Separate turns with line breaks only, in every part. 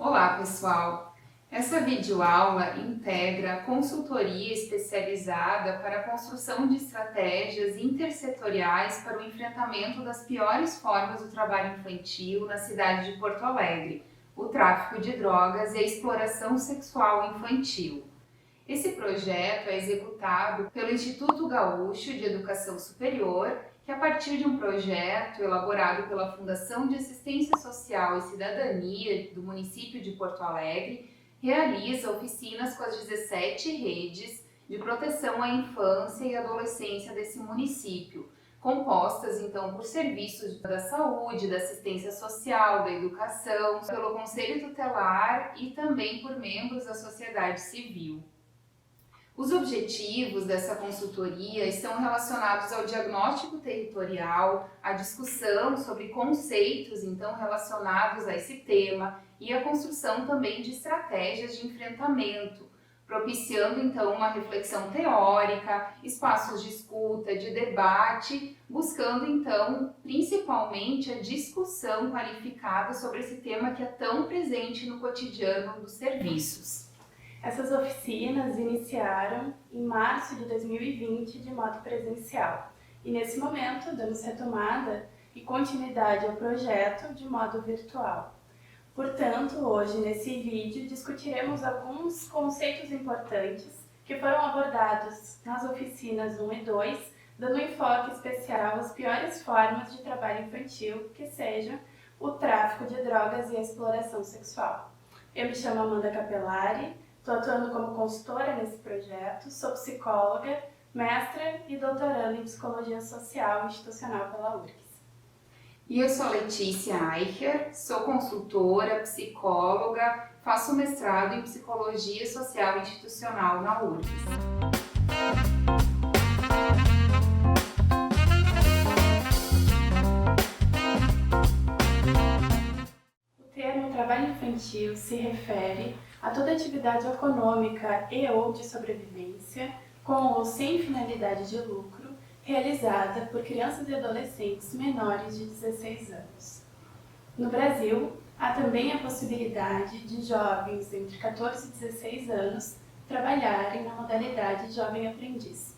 Olá, pessoal! Essa videoaula integra a consultoria especializada para a construção de estratégias intersetoriais para o enfrentamento das piores formas do trabalho infantil na cidade de Porto Alegre, o tráfico de drogas e a exploração sexual infantil. Esse projeto é executado pelo Instituto Gaúcho de Educação Superior, que a partir de um projeto elaborado pela Fundação de Assistência Social e Cidadania do município de Porto Alegre, realiza oficinas com as 17 redes de proteção à infância e adolescência desse município, compostas então por serviços da saúde, da assistência social, da educação, pelo Conselho Tutelar e também por membros da sociedade civil. Os objetivos dessa consultoria estão relacionados ao diagnóstico territorial, à discussão sobre conceitos então relacionados a esse tema e a construção também de estratégias de enfrentamento, propiciando então uma reflexão teórica, espaços de escuta, de debate, buscando então principalmente a discussão qualificada sobre esse tema que é tão presente no cotidiano dos serviços.
Essas oficinas iniciaram em março de 2020 de modo presencial e nesse momento damos retomada e continuidade ao projeto de modo virtual. Portanto, hoje nesse vídeo discutiremos alguns conceitos importantes que foram abordados nas oficinas 1 e 2, dando um enfoque especial às piores formas de trabalho infantil, que sejam o tráfico de drogas e a exploração sexual. Eu me chamo Amanda Capelari. Estou atuando como consultora nesse projeto, sou psicóloga, mestra e doutoranda em Psicologia Social Institucional pela URGS.
E eu sou Letícia Eicher, sou consultora, psicóloga, faço mestrado em Psicologia Social Institucional na URGS.
O termo trabalho infantil se refere a toda atividade econômica e ou de sobrevivência, com ou sem finalidade de lucro, realizada por crianças e adolescentes menores de 16 anos. No Brasil, há também a possibilidade de jovens entre 14 e 16 anos trabalharem na modalidade jovem aprendiz.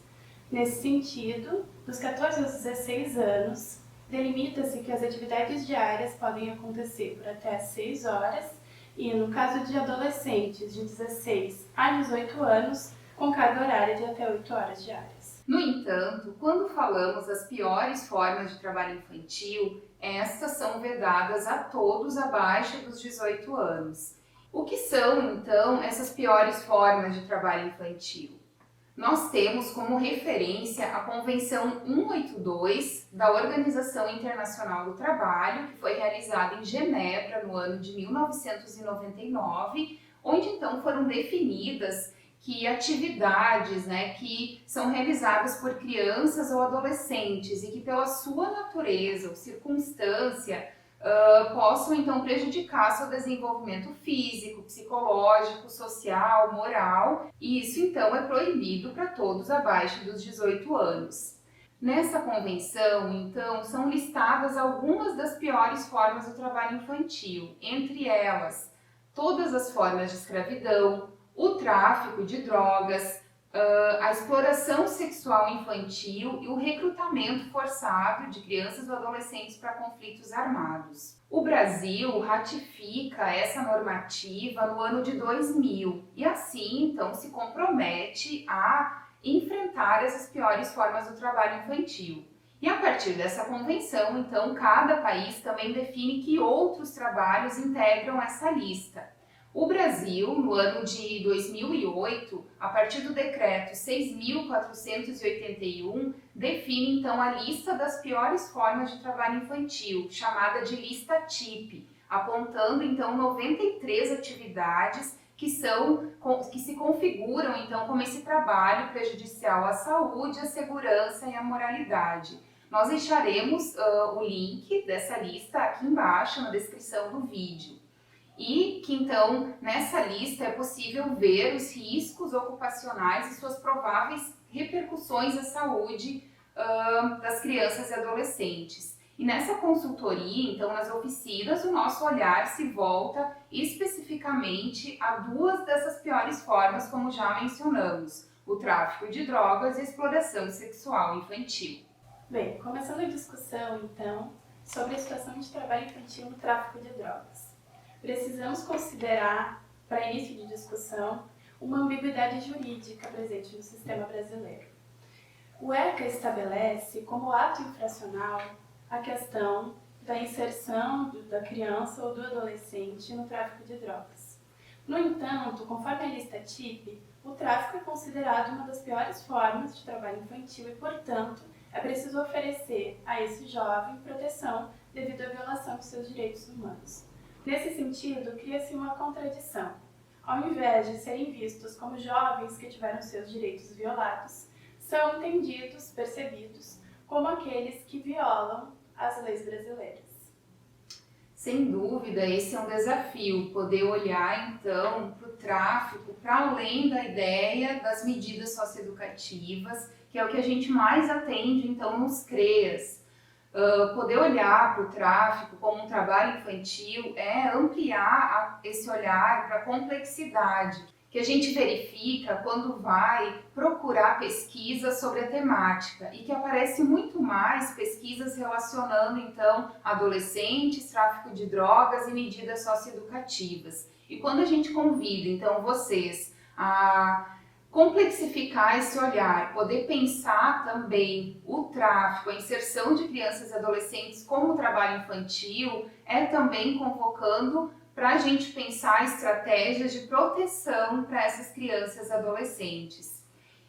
Nesse sentido, dos 14 aos 16 anos, delimita-se que as atividades diárias podem acontecer por até 6 horas e, no caso de adolescentes de 16 a 18 anos, com carga horária de até 8 horas diárias.
No entanto, quando falamos das piores formas de trabalho infantil, estas são vedadas a todos abaixo dos 18 anos. O que são, então, essas piores formas de trabalho infantil? Nós temos como referência a Convenção 182 da Organização Internacional do Trabalho, que foi realizada em Genebra no ano de 1999, onde então foram definidas que atividades que são realizadas por crianças ou adolescentes e que pela sua natureza ou circunstância possam então prejudicar seu desenvolvimento físico, psicológico, social, moral, e isso então é proibido para todos abaixo dos 18 anos. Nessa convenção, então, são listadas algumas das piores formas do trabalho infantil, entre elas todas as formas de escravidão, o tráfico de drogas, a exploração sexual infantil e o recrutamento forçado de crianças ou adolescentes para conflitos armados. O Brasil ratifica essa normativa no ano de 2000 e assim então se compromete a enfrentar essas piores formas do trabalho infantil. E a partir dessa convenção, então, cada país também define que outros trabalhos integram essa lista. O Brasil, no ano de 2008, a partir do decreto 6.481, define então a lista das piores formas de trabalho infantil, chamada de lista TIP, apontando então 93 atividades que se configuram então como esse trabalho prejudicial à saúde, à segurança e à moralidade. Nós deixaremos o link dessa lista aqui embaixo na descrição do vídeo. E que então nessa lista é possível ver os riscos ocupacionais e suas prováveis repercussões à saúde das crianças e adolescentes. E nessa consultoria, então, nas oficinas, o nosso olhar se volta especificamente a duas dessas piores formas, como já mencionamos, o tráfico de drogas e a exploração sexual infantil.
Bem, começando a discussão, então, sobre a situação de trabalho infantil no tráfico de drogas. Precisamos considerar, para início de discussão, uma ambiguidade jurídica presente no sistema brasileiro. O ECA estabelece como ato infracional a questão da inserção da criança ou do adolescente no tráfico de drogas. No entanto, conforme a lista TIP, o tráfico é considerado uma das piores formas de trabalho infantil e, portanto, é preciso oferecer a esse jovem proteção devido à violação de seus direitos humanos. Nesse sentido, cria-se uma contradição. Ao invés de serem vistos como jovens que tiveram seus direitos violados, são entendidos, percebidos, como aqueles que violam as leis brasileiras.
Sem dúvida, esse é um desafio, poder olhar então para o tráfico, para além da ideia das medidas socioeducativas, que é o que a gente mais atende então nos CREAS. Poder olhar para o tráfico como um trabalho infantil é ampliar esse olhar para a complexidade que a gente verifica quando vai procurar pesquisas sobre a temática e que aparece muito mais pesquisas relacionando então adolescentes, tráfico de drogas e medidas socioeducativas. E quando a gente convida então vocês a complexificar esse olhar, poder pensar também o tráfico, a inserção de crianças e adolescentes como trabalho infantil, é também convocando para a gente pensar estratégias de proteção para essas crianças e adolescentes.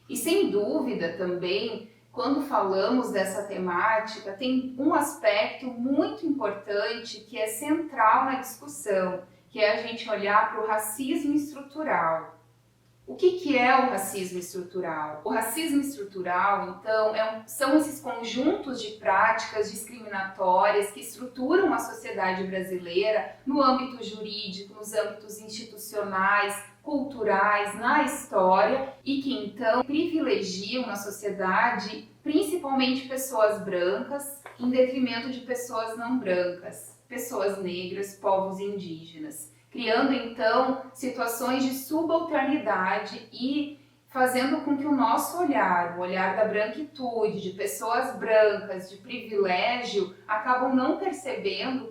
E sem dúvida também, quando falamos dessa temática, tem um aspecto muito importante que é central na discussão, que é a gente olhar para o racismo estrutural. O que é o racismo estrutural? O racismo estrutural, então, são esses conjuntos de práticas discriminatórias que estruturam a sociedade brasileira no âmbito jurídico, nos âmbitos institucionais, culturais, na história e que, então, privilegiam na sociedade principalmente pessoas brancas em detrimento de pessoas não brancas, pessoas negras, povos indígenas, criando então situações de subalternidade e fazendo com que o nosso olhar, o olhar da branquitude, de pessoas brancas, de privilégio, acabam não percebendo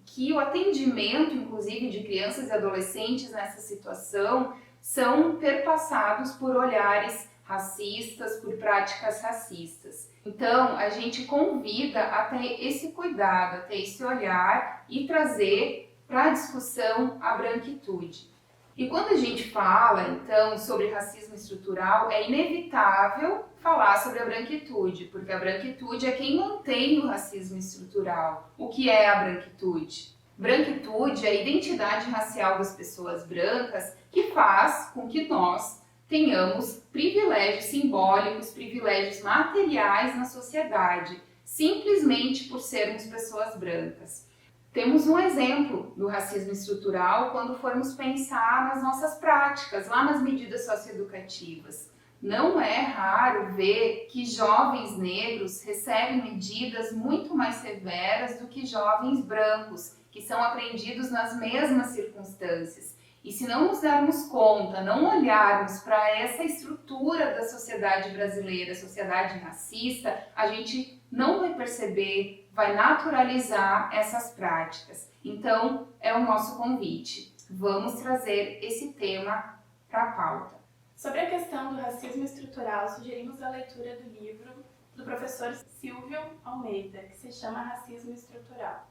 que o atendimento, inclusive, de crianças e adolescentes nessa situação, são perpassados por olhares racistas, por práticas racistas. Então, a gente convida a ter esse cuidado, a ter esse olhar e trazer para a discussão a branquitude. E quando a gente fala, então, sobre racismo estrutural, é inevitável falar sobre a branquitude, porque a branquitude é quem mantém o racismo estrutural. O que é a branquitude? Branquitude é a identidade racial das pessoas brancas que faz com que nós tenhamos privilégios simbólicos, privilégios materiais na sociedade, simplesmente por sermos pessoas brancas. Temos um exemplo do racismo estrutural quando formos pensar nas nossas práticas, lá nas medidas socioeducativas. Não é raro ver que jovens negros recebem medidas muito mais severas do que jovens brancos, que são apreendidos nas mesmas circunstâncias. E se não nos darmos conta, não olharmos para essa estrutura da sociedade brasileira, sociedade racista, a gente não vai perceber, vai naturalizar essas práticas. Então, é o nosso convite. Vamos trazer esse tema para a pauta.
Sobre a questão do racismo estrutural, sugerimos a leitura do livro do professor Silvio Almeida, que se chama Racismo Estrutural.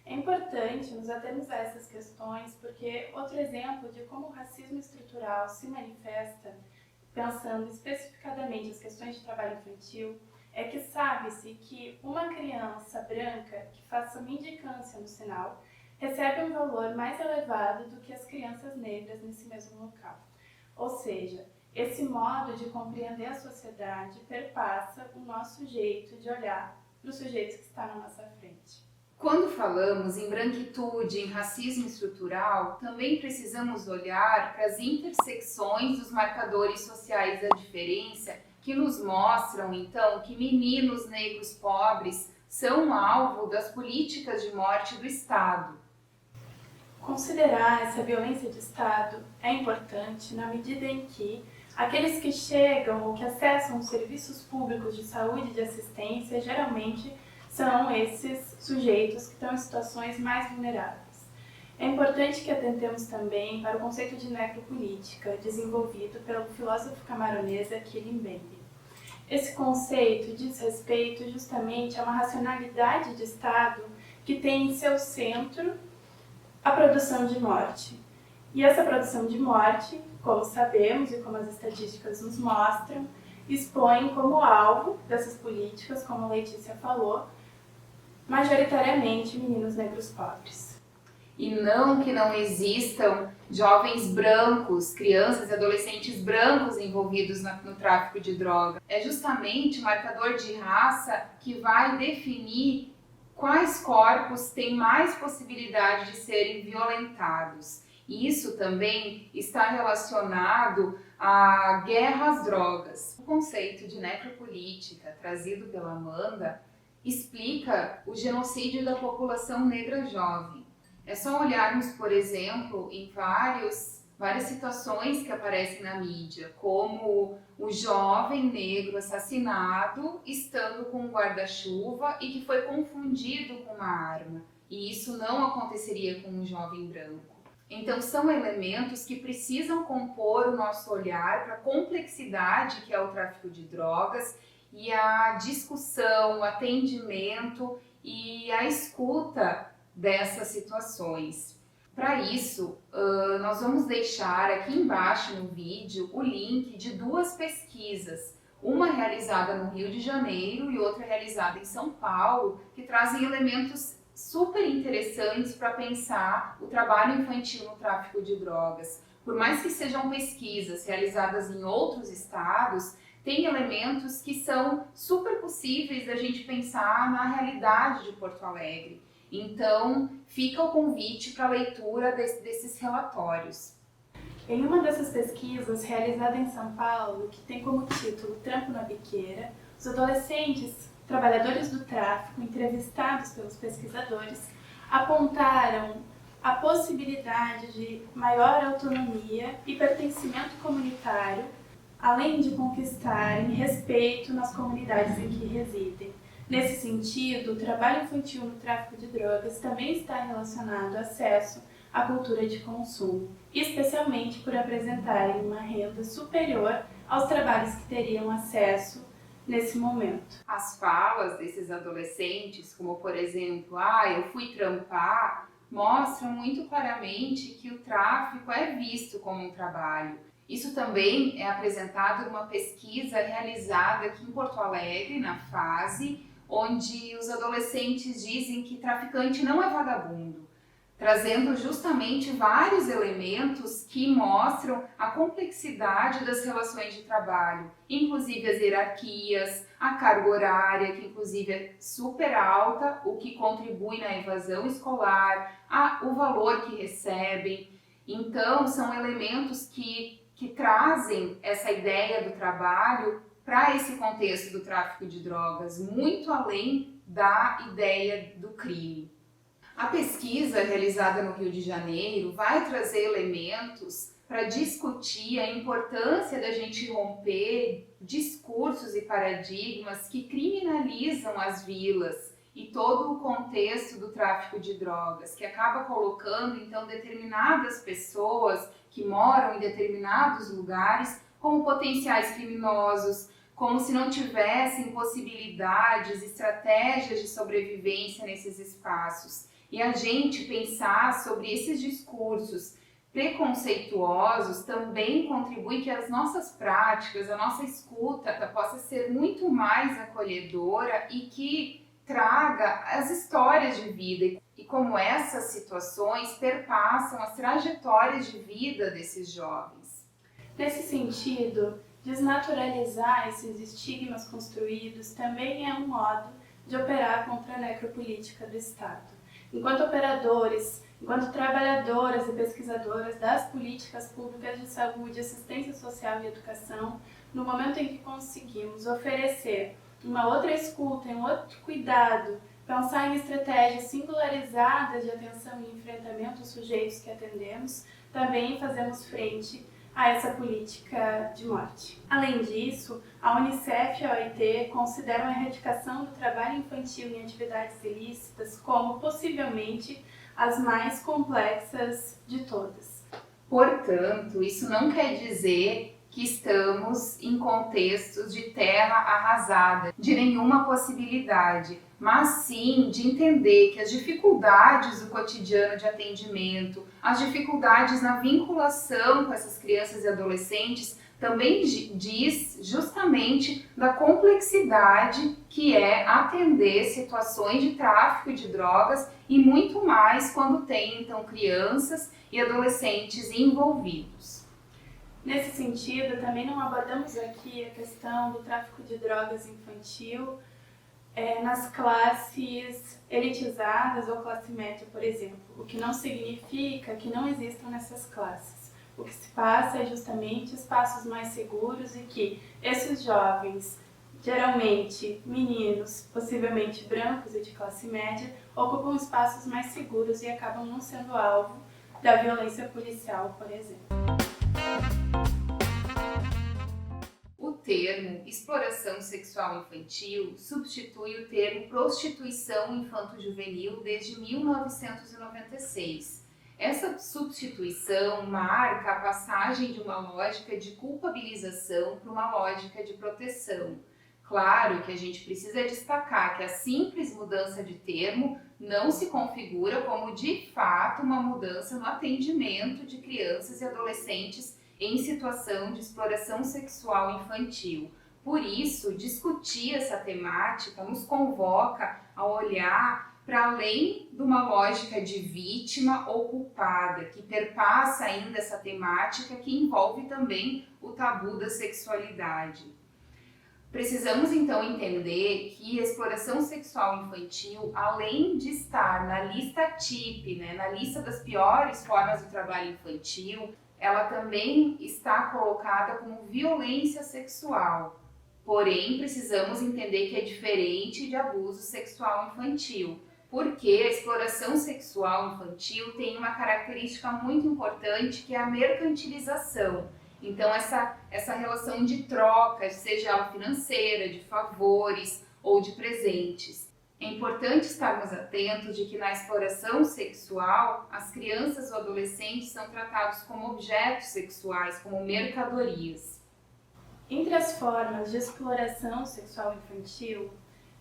É importante nos atermos a essas questões porque outro exemplo de como o racismo estrutural se manifesta, pensando especificadamente as questões de trabalho infantil, é que sabe-se que uma criança branca que faça mendicância no sinal recebe um valor mais elevado do que as crianças negras nesse mesmo local. Ou seja, esse modo de compreender a sociedade perpassa o nosso jeito de olhar para os sujeitos que estão na nossa frente.
Quando falamos em branquitude, em racismo estrutural, também precisamos olhar para as intersecções dos marcadores sociais da diferença que nos mostram, então, que meninos negros pobres são alvo das políticas de morte do Estado.
Considerar essa violência de Estado é importante na medida em que aqueles que chegam ou que acessam os serviços públicos de saúde e de assistência geralmente são esses sujeitos que estão em situações mais vulneráveis. É importante que atentemos também para o conceito de necropolítica, desenvolvido pelo filósofo camaronês Achille Mbembe. Esse conceito diz respeito justamente a uma racionalidade de Estado que tem em seu centro a produção de morte. E essa produção de morte, como sabemos e como as estatísticas nos mostram, expõe como alvo dessas políticas, como a Letícia falou, majoritariamente meninos negros pobres.
E não que não existam jovens brancos, crianças e adolescentes brancos envolvidos no tráfico de droga. É justamente o marcador de raça que vai definir quais corpos têm mais possibilidade de serem violentados. E isso também está relacionado à guerra às drogas. O conceito de necropolítica trazido pela Amanda explica o genocídio da população negra jovem. É só olharmos, por exemplo, em várias situações que aparecem na mídia, como o jovem negro assassinado estando com um guarda-chuva e que foi confundido com uma arma. E isso não aconteceria com um jovem branco. Então são elementos que precisam compor o nosso olhar para a complexidade que é o tráfico de drogas e a discussão, o atendimento e a escuta dessas situações. Para isso, nós vamos deixar aqui embaixo no vídeo o link de duas pesquisas, uma realizada no Rio de Janeiro e outra realizada em São Paulo, que trazem elementos super interessantes para pensar o trabalho infantil no tráfico de drogas. Por mais que sejam pesquisas realizadas em outros estados, tem elementos que são super possíveis da gente pensar na realidade de Porto Alegre. Então, fica o convite para a leitura desses relatórios.
Em uma dessas pesquisas, realizada em São Paulo, que tem como título Trampo na Biqueira, os adolescentes trabalhadores do tráfico, entrevistados pelos pesquisadores, apontaram a possibilidade de maior autonomia e pertencimento comunitário, além de conquistarem respeito nas comunidades em que residem. Nesse sentido, o trabalho infantil no tráfico de drogas também está relacionado ao acesso à cultura de consumo, especialmente por apresentarem uma renda superior aos trabalhos que teriam acesso nesse momento.
As falas desses adolescentes, como por exemplo, eu fui trampar, mostram muito claramente que o tráfico é visto como um trabalho. Isso também é apresentado numa pesquisa realizada aqui em Porto Alegre, na FASE, onde os adolescentes dizem que traficante não é vagabundo, trazendo justamente vários elementos que mostram a complexidade das relações de trabalho, inclusive as hierarquias, a carga horária, que inclusive é super alta, o que contribui na evasão escolar, o valor que recebem. Então, são elementos que trazem essa ideia do trabalho para esse contexto do tráfico de drogas, muito além da ideia do crime. A pesquisa realizada no Rio de Janeiro vai trazer elementos para discutir a importância da gente romper discursos e paradigmas que criminalizam as vilas e todo o contexto do tráfico de drogas, que acaba colocando então determinadas pessoas que moram em determinados lugares como potenciais criminosos, como se não tivessem possibilidades, estratégias de sobrevivência nesses espaços. E a gente pensar sobre esses discursos preconceituosos também contribui que as nossas práticas, a nossa escuta possa ser muito mais acolhedora e que traga as histórias de vida e como essas situações perpassam as trajetórias de vida desses jovens.
Nesse sentido, desnaturalizar esses estigmas construídos também é um modo de operar contra a necropolítica do Estado. Enquanto operadores, enquanto trabalhadoras e pesquisadoras das políticas públicas de saúde, assistência social e educação, no momento em que conseguimos oferecer uma outra escuta, um outro cuidado, pensar em estratégias singularizadas de atenção e enfrentamento aos sujeitos que atendemos, também fazemos frente a essa política de morte. Além disso, a Unicef e a OIT consideram a erradicação do trabalho infantil em atividades ilícitas como possivelmente as mais complexas de todas.
Portanto, isso não quer dizer que estamos em contextos de terra arrasada, de nenhuma possibilidade, mas sim de entender que as dificuldades do cotidiano de atendimento, as dificuldades na vinculação com essas crianças e adolescentes também diz justamente da complexidade que é atender situações de tráfico de drogas e muito mais quando tem então crianças e adolescentes envolvidos.
Nesse sentido, também não abordamos aqui a questão do tráfico de drogas infantil nas classes elitizadas ou classe média, por exemplo, o que não significa que não existam nessas classes. O que se passa é justamente espaços mais seguros e que esses jovens, geralmente meninos, possivelmente brancos e de classe média, ocupam espaços mais seguros e acabam não sendo alvo da violência policial, por exemplo.
O termo exploração sexual infantil substitui o termo prostituição infanto-juvenil desde 1996. Essa substituição marca a passagem de uma lógica de culpabilização para uma lógica de proteção. Claro que a gente precisa destacar que a simples mudança de termo não se configura como de fato uma mudança no atendimento de crianças e adolescentes em situação de exploração sexual infantil. Por isso, discutir essa temática nos convoca a olhar para além de uma lógica de vítima ou culpada, que perpassa ainda essa temática que envolve também o tabu da sexualidade. Precisamos então entender que a exploração sexual infantil, além de estar na lista TIP, na lista das piores formas do trabalho infantil, ela também está colocada como violência sexual. Porém, precisamos entender que é diferente de abuso sexual infantil, porque a exploração sexual infantil tem uma característica muito importante que é a mercantilização. Então, essa relação de troca, seja ela financeira, de favores ou de presentes. É importante estarmos atentos de que na exploração sexual, as crianças ou adolescentes são tratados como objetos sexuais, como mercadorias.
Entre as formas de exploração sexual infantil,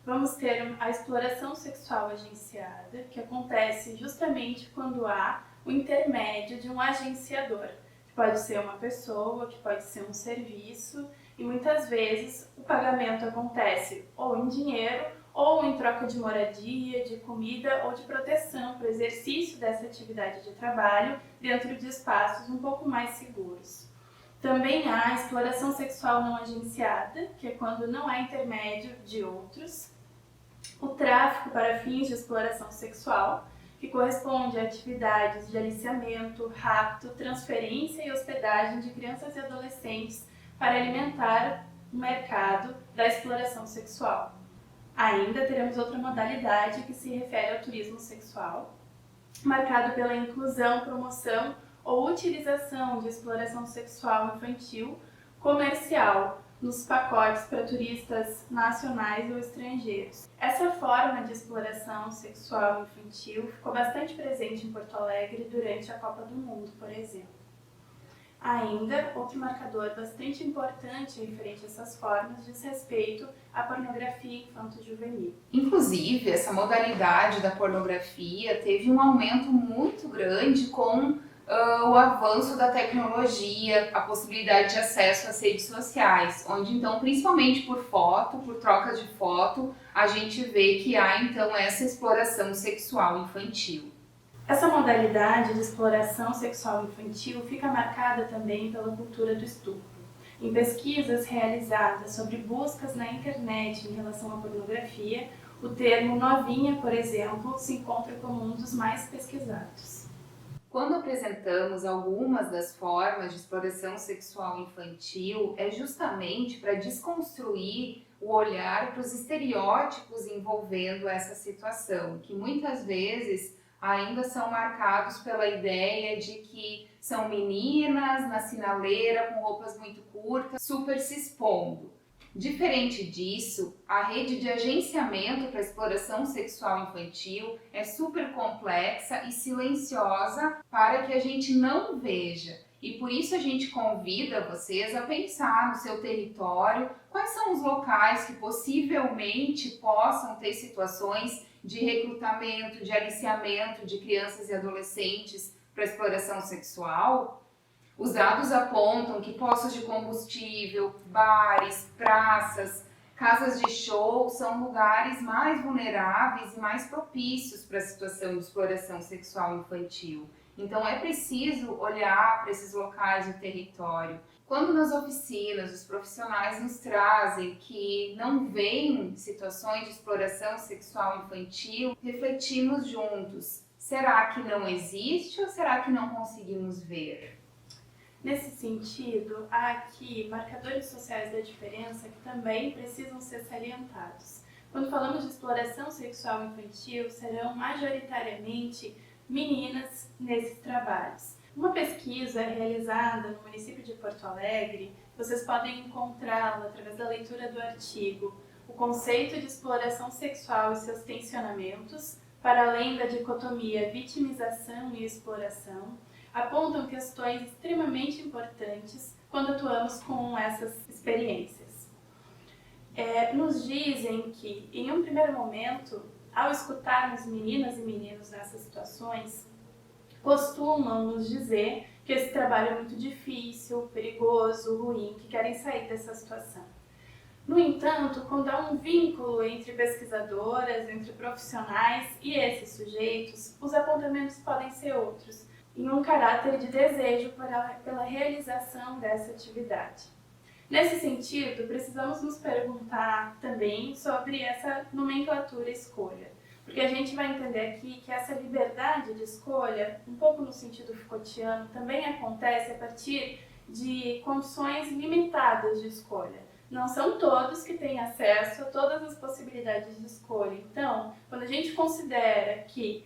vamos ter a exploração sexual agenciada, que acontece justamente quando há o intermédio de um agenciador, que pode ser uma pessoa, que pode ser um serviço, e muitas vezes o pagamento acontece ou em dinheiro, ou em troca de moradia, de comida ou de proteção para o exercício dessa atividade de trabalho dentro de espaços um pouco mais seguros. Também há a exploração sexual não agenciada, que é quando não há intermédio de outros. O tráfico para fins de exploração sexual, que corresponde a atividades de aliciamento, rapto, transferência e hospedagem de crianças e adolescentes para alimentar o mercado da exploração sexual. Ainda teremos outra modalidade que se refere ao turismo sexual, marcado pela inclusão, promoção ou utilização de exploração sexual infantil comercial nos pacotes para turistas nacionais ou estrangeiros. Essa forma de exploração sexual infantil ficou bastante presente em Porto Alegre durante a Copa do Mundo, por exemplo. Ainda, outro marcador bastante importante referente a essas formas diz respeito à pornografia infanto-juvenil.
Inclusive, essa modalidade da pornografia teve um aumento muito grande com o avanço da tecnologia, a possibilidade de acesso às redes sociais, onde então, principalmente por foto, por troca de foto, a gente vê que há então essa exploração sexual infantil.
Essa modalidade de exploração sexual infantil fica marcada também pela cultura do estupro. Em pesquisas realizadas sobre buscas na internet em relação à pornografia, o termo novinha, por exemplo, se encontra como um dos mais pesquisados.
Quando apresentamos algumas das formas de exploração sexual infantil, é justamente para desconstruir o olhar para os estereótipos envolvendo essa situação, que muitas vezes ainda são marcados pela ideia de que são meninas na sinaleira com roupas muito curtas, super se expondo. Diferente disso, a rede de agenciamento para exploração sexual infantil é super complexa e silenciosa para que a gente não veja. E por isso a gente convida vocês a pensar no seu território quais são os locais que possivelmente possam ter situações de recrutamento, de aliciamento de crianças e adolescentes para exploração sexual. Os dados apontam que postos de combustível, bares, praças, casas de show são lugares mais vulneráveis e mais propícios para a situação de exploração sexual infantil. Então é preciso olhar para esses locais do território. Quando nas oficinas os profissionais nos trazem que não veem situações de exploração sexual infantil, refletimos juntos. Será que não existe ou será que não conseguimos ver?
Nesse sentido, há aqui marcadores sociais da diferença que também precisam ser salientados. Quando falamos de exploração sexual infantil, serão majoritariamente meninas nesses trabalhos. Uma pesquisa realizada no município de Porto Alegre, vocês podem encontrá-la através da leitura do artigo O Conceito de Exploração Sexual e Seus Tensionamentos, para além da dicotomia vitimização e exploração, apontam questões extremamente importantes quando atuamos com essas experiências. Nos dizem que, em um primeiro momento, ao escutarmos meninas e meninos nessas situações, costumam nos dizer que esse trabalho é muito difícil, perigoso, ruim, que querem sair dessa situação. No entanto, quando há um vínculo entre pesquisadoras, entre profissionais e esses sujeitos, os apontamentos podem ser outros, em um caráter de desejo pela realização dessa atividade. Nesse sentido, precisamos nos perguntar também sobre essa nomenclatura escolha, porque a gente vai entender aqui que essa liberdade de escolha, um pouco no sentido Foucaultiano, também acontece a partir de condições limitadas de escolha. Não são todos que têm acesso a todas as possibilidades de escolha. Então, quando a gente considera que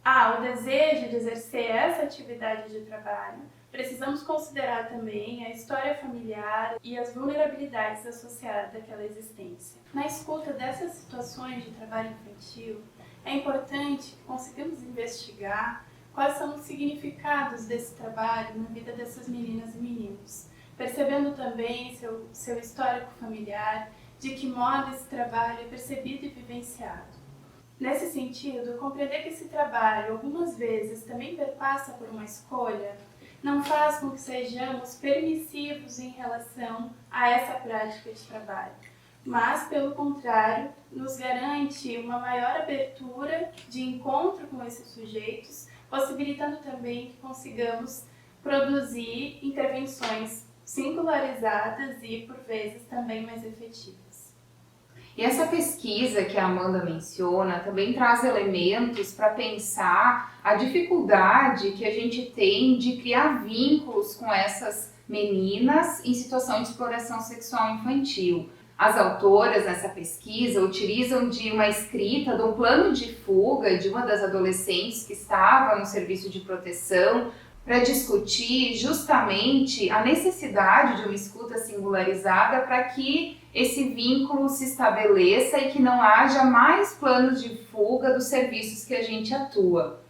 há o desejo de exercer essa atividade de trabalho, precisamos considerar também a história familiar e as vulnerabilidades associadas àquela existência. Na escuta dessas situações de trabalho infantil, é importante que consigamos investigar quais são os significados desse trabalho na vida dessas meninas e meninos, percebendo também seu histórico familiar, de que modo esse trabalho é percebido e vivenciado. Nesse sentido, compreender que esse trabalho algumas vezes também perpassa por uma escolha não faz com que sejamos permissivos em relação a essa prática de trabalho, mas, pelo contrário, nos garante uma maior abertura de encontro com esses sujeitos, possibilitando também que consigamos produzir intervenções singularizadas e, por vezes, também mais efetivas.
E essa pesquisa que a Amanda menciona também traz elementos para pensar a dificuldade que a gente tem de criar vínculos com essas meninas em situação de exploração sexual infantil. As autoras nessa pesquisa utilizam de uma escrita de um plano de fuga de uma das adolescentes que estava no serviço de proteção para discutir justamente a necessidade de uma escuta singularizada para que esse vínculo se estabeleça e que não haja mais planos de fuga dos serviços que a gente atua.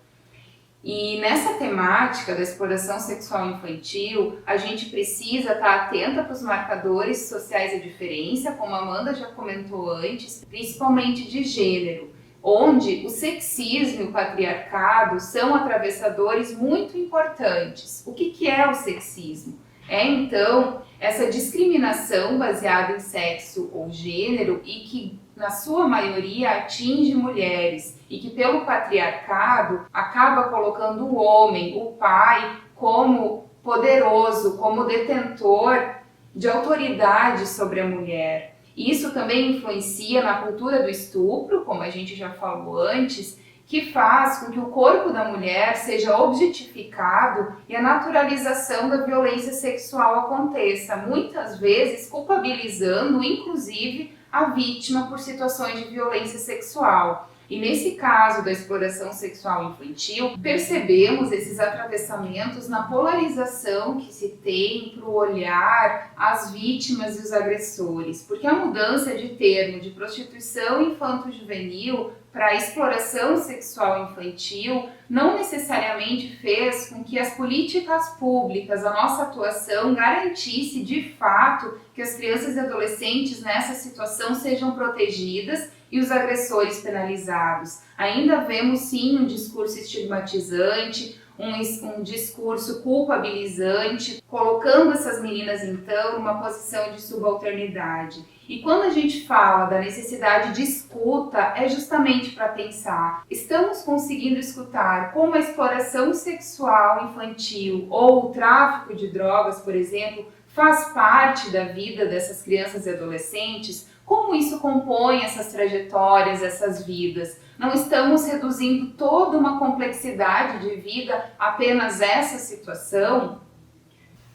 E nessa temática da exploração sexual infantil, a gente precisa estar atenta para os marcadores sociais da diferença, como a Amanda já comentou antes, principalmente de gênero, onde o sexismo e o patriarcado são atravessadores muito importantes. O que é o sexismo? É, então, essa discriminação baseada em sexo ou gênero e que, na sua maioria, atinge mulheres e que, pelo patriarcado, acaba colocando o homem, o pai, como poderoso, como detentor de autoridade sobre a mulher. Isso também influencia na cultura do estupro, como a gente já falou antes, que faz com que o corpo da mulher seja objetificado e a naturalização da violência sexual aconteça, muitas vezes culpabilizando, inclusive, a vítima por situações de violência sexual. E nesse caso da exploração sexual infantil, percebemos esses atravessamentos na polarização que se tem para o olhar às vítimas e os agressores, porque a mudança de termo de prostituição infanto-juvenil para exploração sexual infantil não necessariamente fez com que as políticas públicas, a nossa atuação, garantisse de fato que as crianças e adolescentes nessa situação sejam protegidas e os agressores penalizados. Ainda vemos sim um discurso estigmatizante, um discurso culpabilizante, colocando essas meninas então numa posição de subalternidade. E quando a gente fala da necessidade de escuta, é justamente para pensar, estamos conseguindo escutar como a exploração sexual infantil ou o tráfico de drogas, por exemplo, faz parte da vida dessas crianças e adolescentes? Como isso compõe essas trajetórias, essas vidas? Não estamos reduzindo toda uma complexidade de vida a apenas essa situação?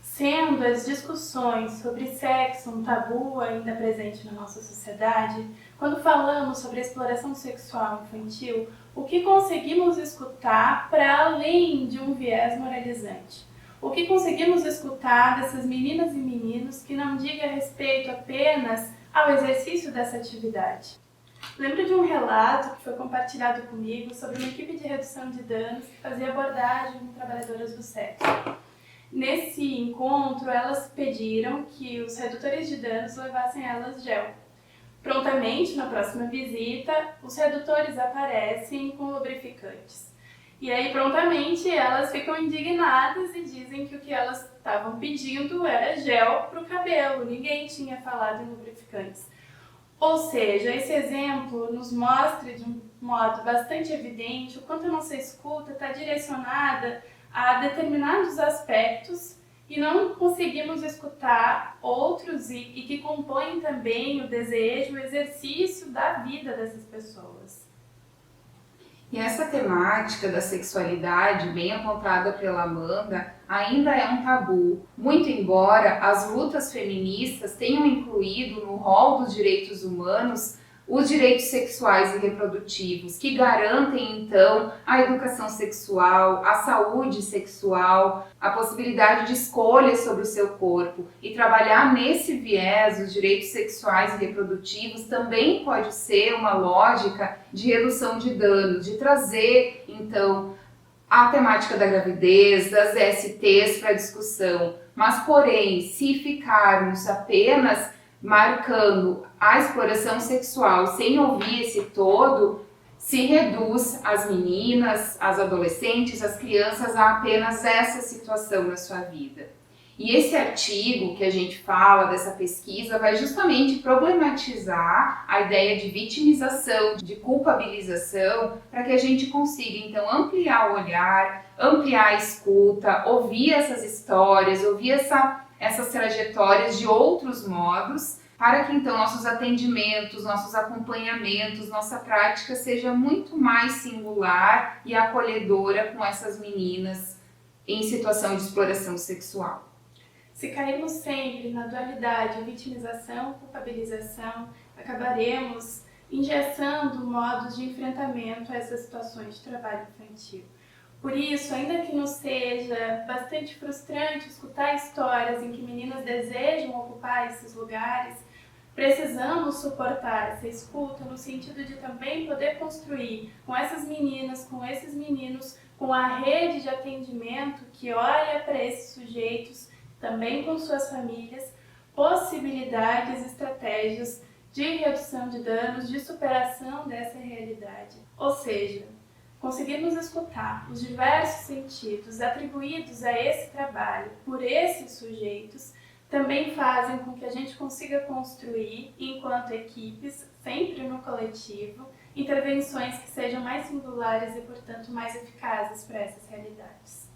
Sendo as discussões sobre sexo um tabu ainda presente na nossa sociedade, quando falamos sobre a exploração sexual infantil, o que conseguimos escutar para além de um viés moralizante? O que conseguimos escutar dessas meninas e meninos que não diga respeito apenas ao exercício dessa atividade? Lembro de um relato que foi compartilhado comigo sobre uma equipe de redução de danos que fazia abordagem com trabalhadoras do sexo. Nesse encontro, elas pediram que os redutores de danos levassem elas gel. Prontamente, na próxima visita, os redutores aparecem com lubrificantes. E aí, prontamente, elas ficam indignadas e dizem que o que elas estavam pedindo era gel para o cabelo. Ninguém tinha falado em lubrificantes. Ou seja, esse exemplo nos mostra de um modo bastante evidente o quanto a nossa escuta está direcionada a determinados aspectos e não conseguimos escutar outros e que compõem também o desejo, o exercício da vida dessas pessoas.
E essa temática da sexualidade, bem apontada pela Amanda, ainda é um tabu, muito embora as lutas feministas tenham incluído no rol dos direitos humanos os direitos sexuais e reprodutivos, que garantem então a educação sexual, a saúde sexual, a possibilidade de escolha sobre o seu corpo. E trabalhar nesse viés, os direitos sexuais e reprodutivos, também pode ser uma lógica de redução de danos, de trazer então a temática da gravidez, das STs para discussão. Mas, porém, se ficarmos apenas marcando a exploração sexual sem ouvir esse todo, se reduz as meninas, as adolescentes, as crianças a apenas essa situação na sua vida. E esse artigo que a gente fala dessa pesquisa vai justamente problematizar a ideia de vitimização, de culpabilização, para que a gente consiga então ampliar o olhar, ampliar a escuta, ouvir essas histórias, ouvir essas trajetórias de outros modos, para que então nossos atendimentos, nossos acompanhamentos, nossa prática seja muito mais singular e acolhedora com essas meninas em situação de exploração sexual.
Se cairmos sempre na dualidade vitimização, culpabilização, acabaremos engessando modos de enfrentamento a essas situações de trabalho infantil. Por isso, ainda que nos seja bastante frustrante escutar histórias em que meninas desejam ocupar esses lugares, precisamos suportar essa escuta no sentido de também poder construir com essas meninas, com esses meninos, com a rede de atendimento que olha para esses sujeitos, também com suas famílias, possibilidades, estratégias de redução de danos, de superação dessa realidade. Ou seja, conseguirmos escutar os diversos sentidos atribuídos a esse trabalho por esses sujeitos também fazem com que a gente consiga construir, enquanto equipes, sempre no coletivo, intervenções que sejam mais singulares e, portanto, mais eficazes para essas realidades.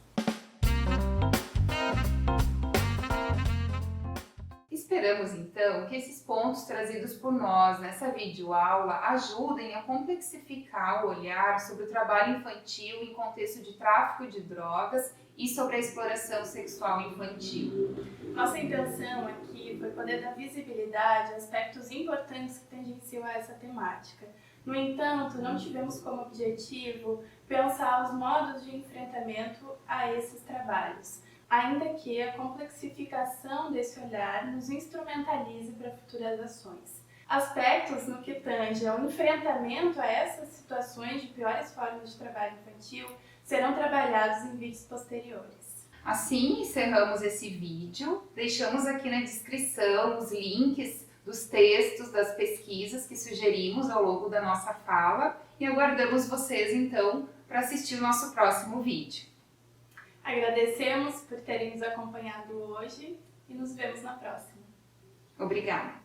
Esperamos, então, que esses pontos trazidos por nós nessa videoaula ajudem a complexificar o olhar sobre o trabalho infantil em contexto de tráfico de drogas e sobre a exploração sexual infantil.
Nossa intenção aqui foi poder dar visibilidade a aspectos importantes que tangenciam a essa temática. No entanto, não tivemos como objetivo pensar os modos de enfrentamento a esses trabalhos, ainda que a complexificação desse olhar nos instrumentalize para futuras ações. Aspectos no que tange ao enfrentamento a essas situações de piores formas de trabalho infantil serão trabalhados em vídeos posteriores.
Assim, encerramos esse vídeo. Deixamos aqui na descrição os links dos textos, das pesquisas que sugerimos ao longo da nossa fala e aguardamos vocês, então, para assistir o nosso próximo vídeo.
Agradecemos por terem nos acompanhado hoje e nos vemos na próxima.
Obrigada!